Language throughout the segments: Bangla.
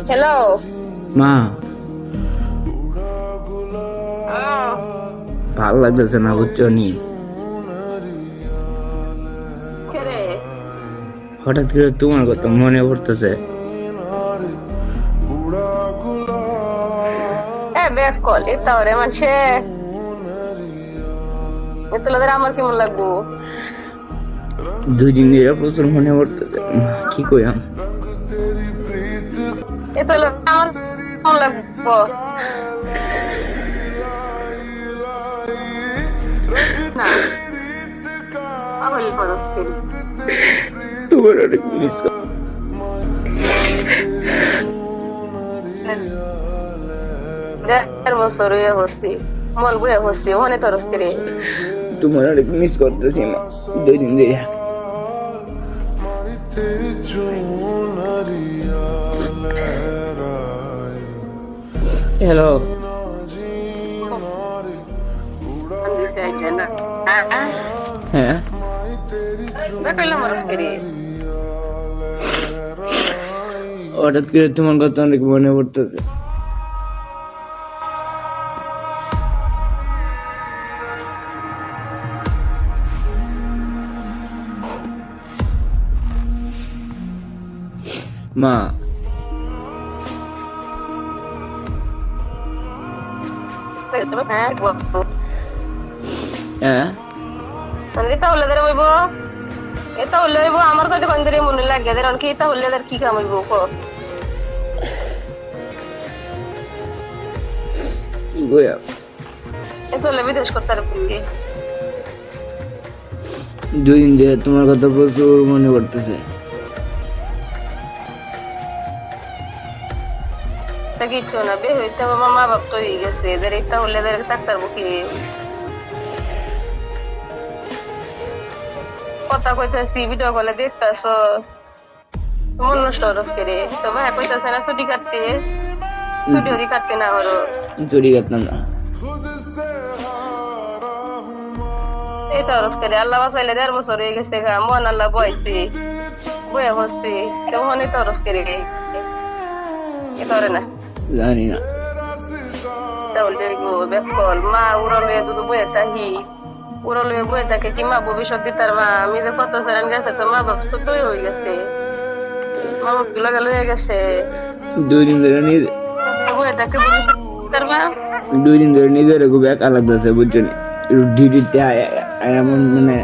হ্যালো। মা, ভাল লাগতেছে না বুঝছো নি। রে হঠাৎ করে তোমার কথা মনে পড়তেছে। ব্যাক কল এটা ওরে মানছে এতলাদের আমার কেমন লাগবো? 2 দিন ধরে প্রচুর মনে পড়তেছে মা, কি কইয়াম। এতলা আমার কেমন লাগবো না? পাগল পরস্তির তোমার অনেক মিস কর। 1.5 বছর হয়ে বসছি, মন বয়ে বসছি, ওখানে তরস্তিরে তোমার অনেক মিস করতেছি মা, 2 দিন ধরে। হ্যালো। হ্যাঁ, হঠাৎ করে তোমার কথা অনেক মনে পড়তেছে। মা, হ্যাঁ এটা হলে বইব, এটা হলে হইব আমার তো কোন দিকে মনে লাগে দেন কি এটা হলে কি কাম হইব কো? কি কইয়া। এটা হলে বিদেশ করতে পারবি। 2 দিন ধরে তোমার কথা প্রচুর মনে পড়তেছে। তা কিছু না, বে হইতে আমার মা বাপ তো হয়ে গেছে, এদের এটা হলে এদের থাকতে পারবো কি? কথা কইতাছি, ভিডিও কলে দেখতাছ, মন নষ্ট হরস করে তো ভাই কইতাছে না ছুটি কাটতে, ছুটি যদি কাটতে না হরো চুরি কাটতাম না। এই তো হরস করে আল্লাহ বাঁচাইলে 1.5 বছর হয়ে গেছে গা, মন আল্লাহ বয়সে বয়ে হচ্ছে কেউ হনে তো হরস করে এ করে না জানি না। তাহলে বেকল মা উড়লে দুধ বয়ে থাকি, উড়লে বয়ে থাকে কি মা ভবিষ্যৎ দিতার মা, আমি যে কত ফেরান গেছে তো মা বাপ ছোটই হয়ে গেছে, মা বাপ গুলো গেল হয়ে গেছে 2 দিন ধরে বয়ে থাকে তার মা। 2 দিন ধরে নিজের খুব একা লাগতেছে বুঝছো নি। ডিউটিতে এমন মানে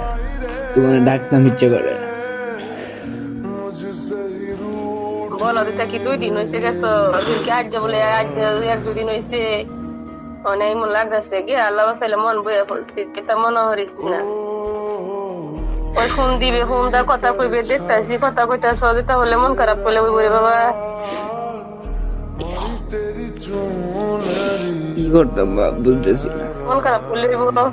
তোমার ডাকতাম ইচ্ছে করে। বলো দিতে কি 2 দিন হয়েছে গেছো, আজ বলে আজ 1-2 দিন হয়েছে, অনেক মন লাগতেছে গিয়ে আল্লাহ বাসাইলে মন বয়ে ফেলছি, এটা মনে হরিস না। ওই ফোন দিবে, ফোন দা কথা কইবে দেখতেছি, কথা কইতাছ যেটা হলে মন খারাপ করলে ওই করে বাবা কি করতাম বা বুঝতেছি না। মন খারাপ করলে বলো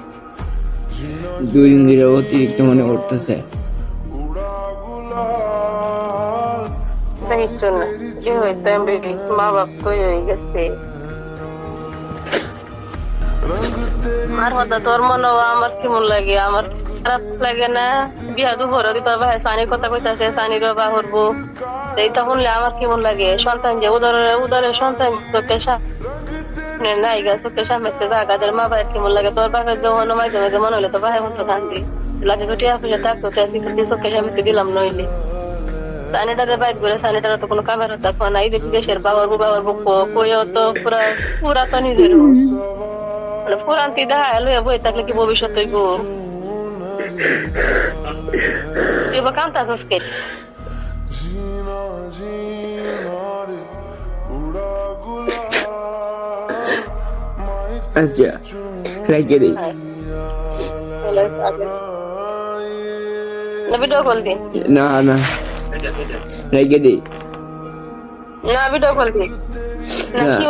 2 দিন ধরে অতিরিক্ত মনে পড়তেছে। কিচ্ছু না, যে হইতো মা বাপ তো হয়ে গেছে, আর হতা তোর মনে আমার কেমন লাগে, আমার খারাপ লাগে না? বিয়া দুপুর দিতে ভাই সানির কথা কইতাছে, সানির বা হরবো এইটা শুনলে আমার কেমন লাগে? সন্তান যে উদরের সন্তান তোকে নাই গা, তোকে সামনে জাগাদের মা বাবার কেমন লাগে? তোর বাপের যখন মাঝে মাঝে মনে হলে তো ভাই হতো কান্দি লাগে, ছুটি আসলে থাকতো চোখে সামনে দিলাম নইলে সানিটারে বাইক করে, সানিটার তো কোনো কামের হতো না, এই দেশের বাবার বুক কইও তো পুরা তো নিজের মানে পুরান্তি দেখা লইয়া বই থাকলে কি ভবিষ্যৎ হইব? তুই বা কান্তাছস কে? আচ্ছা রেখে দিই। ভিডিও কল দি না না রেখে দিই। না, ভিডিও কল দি না, কি